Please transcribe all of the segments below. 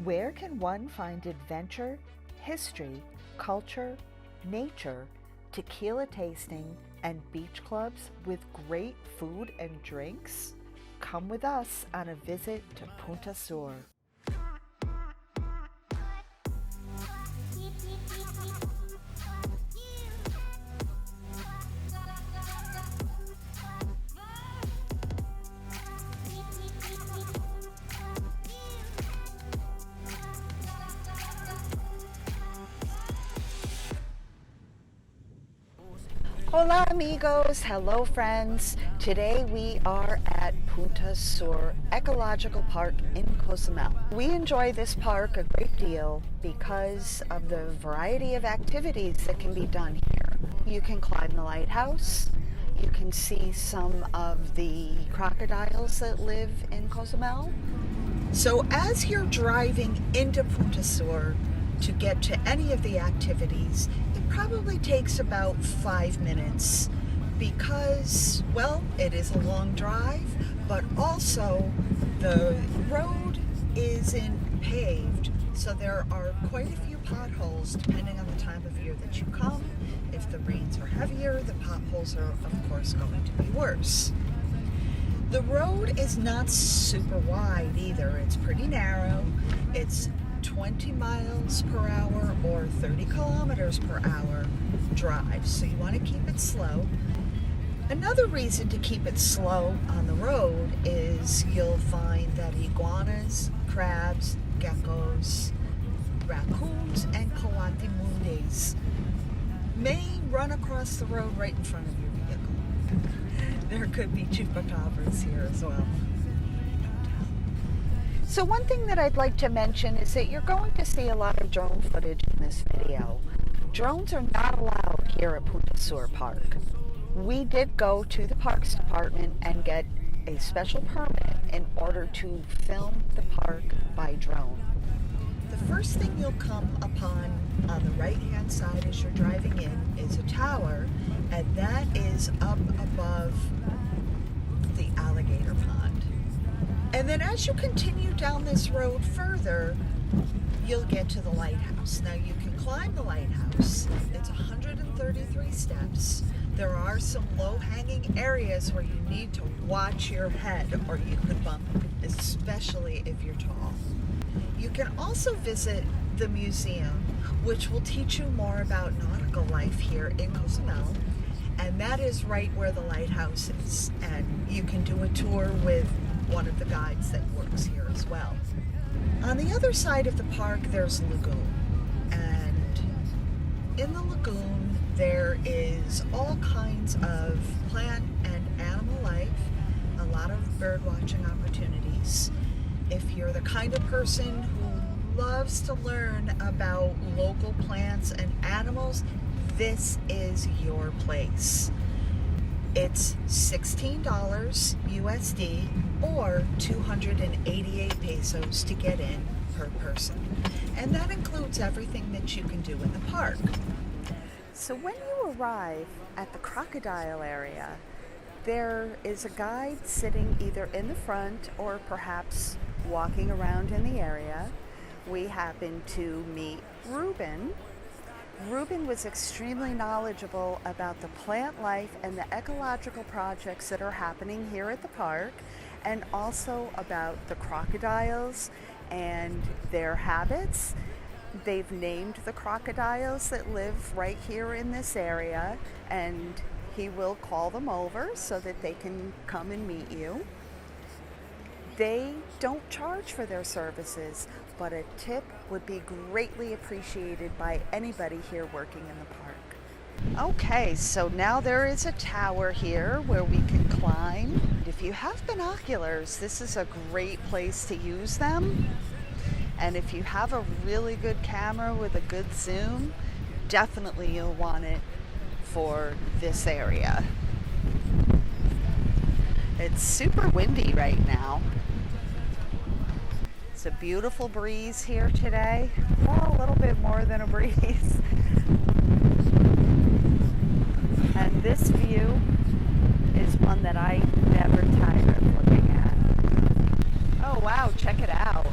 Where can one find adventure, history, culture, nature, tequila tasting, and beach clubs with great food and drinks? Come with us on a visit to Punta Sur. Hola amigos, hello friends. Today we are at Punta Sur Ecological Park in Cozumel. We enjoy this park a great deal because of the variety of activities that can be done here. You can climb the lighthouse, you can see some of the crocodiles that live in Cozumel. So as you're driving into Punta Sur to get to any of the activities, it probably takes about 5 minutes because, well, it is a long drive, but also the road isn't paved, so there are quite a few potholes depending on the time of year that you come. If the rains are heavier, the potholes are of course going to be worse. The road is not super wide either. It's pretty narrow. It's 20 miles per hour or 30 kilometers per hour drive, so you want to keep it slow. Another reason to keep it slow on the road is you'll find that iguanas, crabs, geckos, raccoons, and coatimundis may run across the road right in front of your vehicle. There could be chupacabras here as well. So one thing that I'd like to mention is that you're going to see a lot of drone footage in this video. Drones are not allowed here at Punta Sur Park. We did go to the Parks Department and get a special permit in order to film the park by drone. The first thing you'll come upon on the right-hand side as you're driving in is a tower, and that is up above the alligator pond. And then as you continue down this road further, you'll get to the lighthouse. Now you can climb the lighthouse. It's 133 steps. There are some low-hanging areas where you need to watch your head or you could bump, especially if you're tall. You can also visit the museum, which will teach you more about nautical life here in Cozumel. And that is right where the lighthouse is. And you can do a tour with one of the guides that works here as well. On the other side of the park, there's a lagoon. And in the lagoon, there is all kinds of plant and animal life, a lot of bird watching opportunities. If you're the kind of person who loves to learn about local plants and animals, this is your place. It's $16 USD or 288 pesos to get in per person. And that includes everything that you can do in the park. So when you arrive at the crocodile area, there is a guide sitting either in the front or perhaps walking around in the area. We happened to meet Ruben. Ruben was extremely knowledgeable about the plant life and the ecological projects that are happening here at the park, and also about the crocodiles and their habits. They've named the crocodiles that live right here in this area, and he will call them over so that they can come and meet you. They don't charge for their services, but a tip would be greatly appreciated by anybody here working in the park. Okay, so now there is a tower here where we can climb. If you have binoculars, this is a great place to use them. And if you have a really good camera with a good zoom, definitely you'll want it for this area. It's super windy right now. It's a beautiful breeze here today. Well, a little bit more than a breeze. And this view is one that I never tire of looking at. Oh wow, check it out.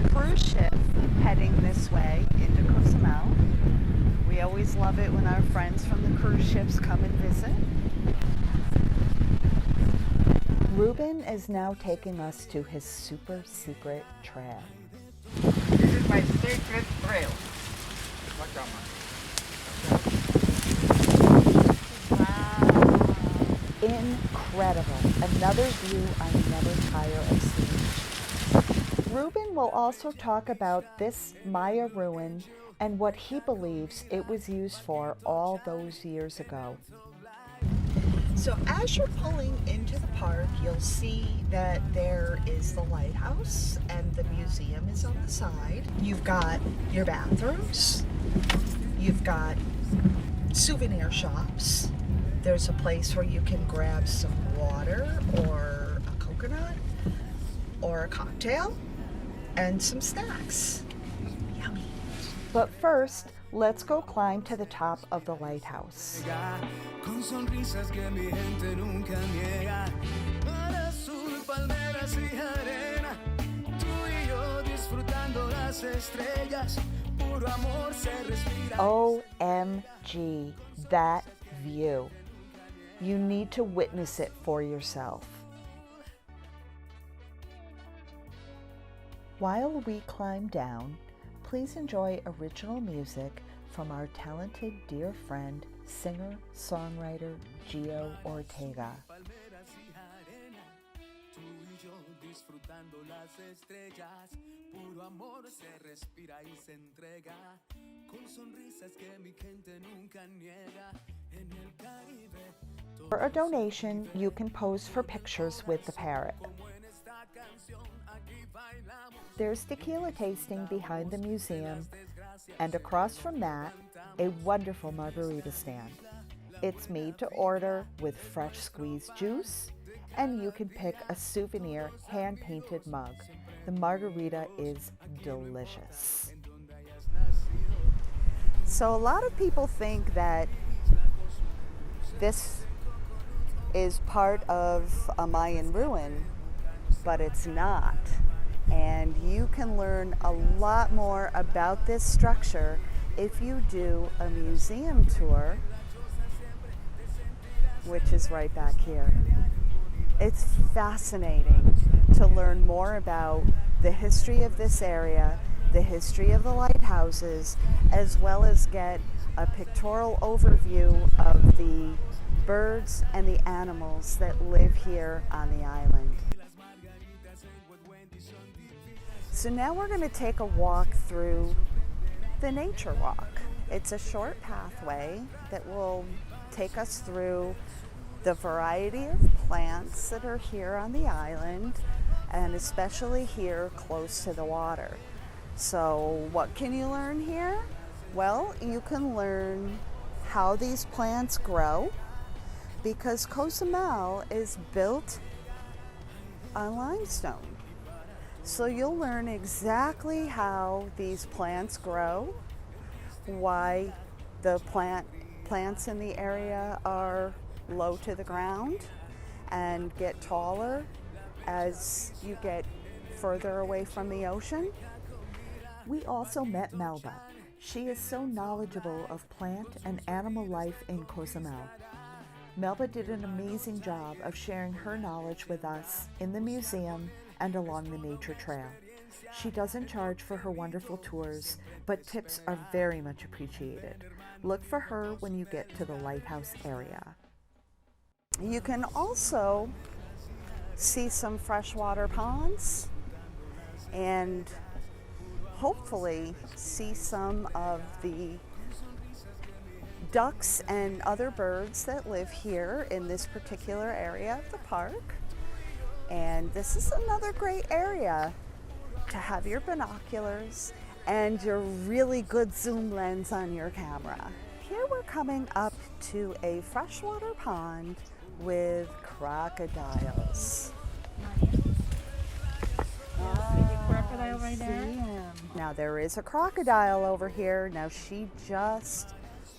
cruise ship heading this way into Cozumel. We always love it when our friends from the cruise ships come and visit. Ruben is now taking us to his super secret trail. This is my secret trail. Incredible. Another view I never tire of seeing. Ruben will also talk about this Maya ruin and what he believes it was used for all those years ago. So as you're pulling into the park, you'll see that there is the lighthouse and the museum is on the side. You've got your bathrooms. You've got souvenir shops. There's a place where you can grab some water or a coconut or a cocktail and some snacks. Yummy. But first, let's go climb to the top of the lighthouse. OMG, that view. You need to witness it for yourself. While we climb down, please enjoy original music from our talented dear friend, singer-songwriter Gio Ortega. For a donation, you can pose for pictures with the parrot. There's tequila tasting behind the museum, and across from that, a wonderful margarita stand. It's made to order with fresh squeezed juice, and you can pick a souvenir hand-painted mug. The margarita is delicious. So a lot of people think that this is part of a Mayan ruin, but it's not. And you can learn a lot more about this structure if you do a museum tour, which is right back here. It's fascinating to learn more about the history of this area, the history of the lighthouses, as well as get a pictorial overview of the birds and the animals that live here on the island. So now we're going to take a walk through the nature walk. It's a short pathway that will take us through the variety of plants that are here on the island, and especially here close to the water. So what can you learn here? Well, you can learn how these plants grow, because Cozumel is built on limestone. So you'll learn exactly how these plants grow, why the plants in the area are low to the ground and get taller as you get further away from the ocean. We also met Melba. She is so knowledgeable of plant and animal life in Cozumel. Melba did an amazing job of sharing her knowledge with us in the museum and along the nature trail. She doesn't charge for her wonderful tours, but tips are very much appreciated. Look for her when you get to the lighthouse area. You can also see some freshwater ponds and hopefully see some of the ducks and other birds that live here in this particular area of the park. And this is another great area to have your binoculars and your really good zoom lens on your camera. Here we're coming up to a freshwater pond with crocodiles. Crocodile right there. Now there is a crocodile over here. Now she just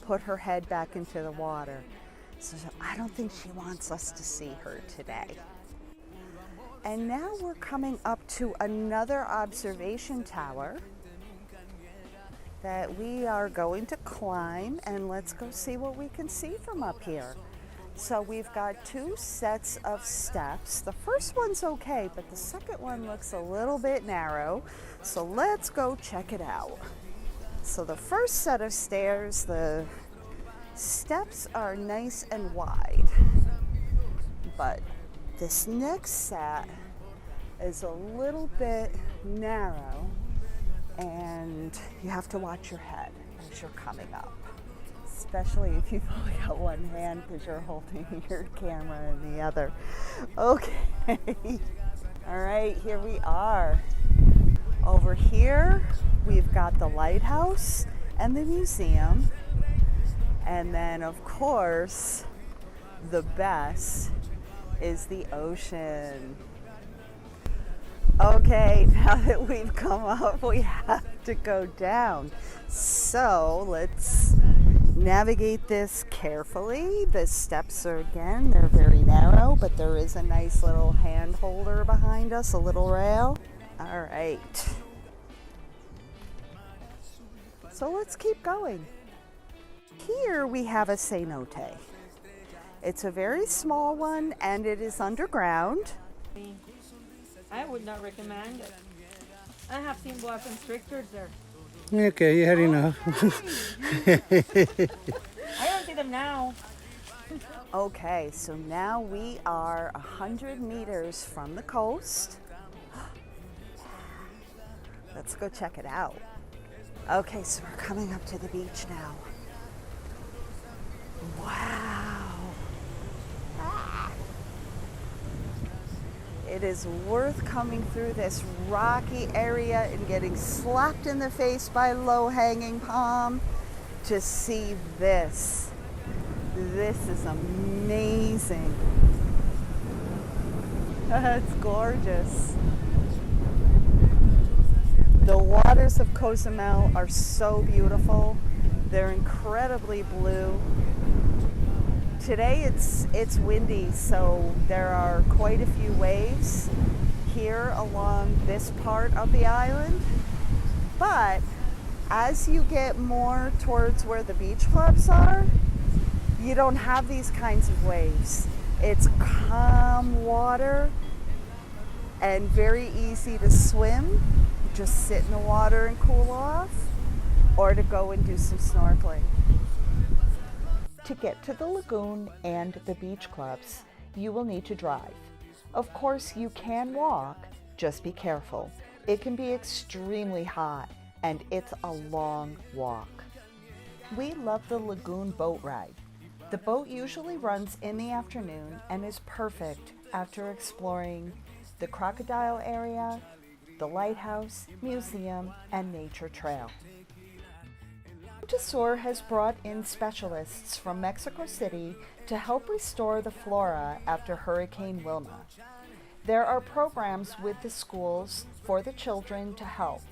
put her head back into the water. So I don't think she wants us to see her today. And now we're coming up to another observation tower that we are going to climb, and let's go see what we can see from up here. So we've got two sets of steps. The first one's okay, but the second one looks a little bit narrow. So let's go check it out. So the first set of stairs, the steps are nice and wide, but this next set is a little bit narrow, and you have to watch your head as you're coming up, especially if you've only got one hand because you're holding your camera in the other. Okay, all right, here we are. Over here, we've got the Lighthouse and the museum, and then of course, the best is the ocean. Okay, now that we've come up, we have to go down. So let's navigate this carefully. The steps are, again, they're very narrow, but there is a nice little hand holder behind us, a little rail. All right. So let's keep going. Here we have a cenote. It's a very small one, and it is underground. I would not recommend it. I have seen black constrictors there. Okay, you had enough. I don't see them now. Okay, so now we are 100 meters from the coast. Let's go check it out. Okay, so we're coming up to the beach now. Wow. It is worth coming through this rocky area and getting slapped in the face by low-hanging palm to see this. This is amazing. It's gorgeous. The waters of Cozumel are so beautiful. They're incredibly blue. Today it's windy, so there are quite a few waves here along this part of the island. But as you get more towards where the beach clubs are, you don't have these kinds of waves. It's calm water and very easy to swim. Just sit in the water and cool off, or to go and do some snorkeling. To get to the lagoon and the beach clubs, you will need to drive. Of course, you can walk, just be careful. It can be extremely hot, and it's a long walk. We love the lagoon boat ride. The boat usually runs in the afternoon and is perfect after exploring the Crocodile area, the Lighthouse, museum, and nature trail. Punta Sur has brought in specialists from Mexico City to help restore the flora after Hurricane Wilma. There are programs with the schools for the children to help.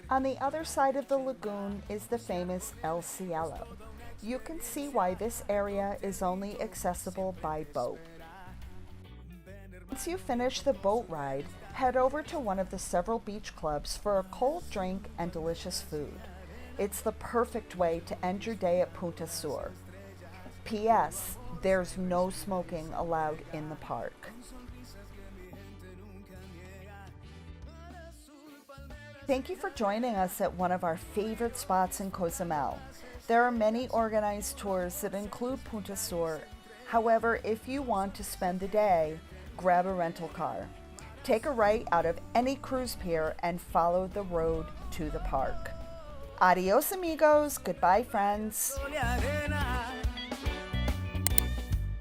On the other side of the lagoon is the famous El Cielo. You can see why this area is only accessible by boat. Once you finish the boat ride, head over to one of the several beach clubs for a cold drink and delicious food. It's the perfect way to end your day at Punta Sur. P.S. There's no smoking allowed in the park. Thank you for joining us at one of our favorite spots in Cozumel. There are many organized tours that include Punta Sur. However, if you want to spend the day, grab a rental car. Take a right out of any cruise pier and follow the road to the park. Adios, amigos. Goodbye, friends.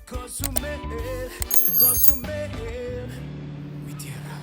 Cozumel, Cozumel, mi tierra.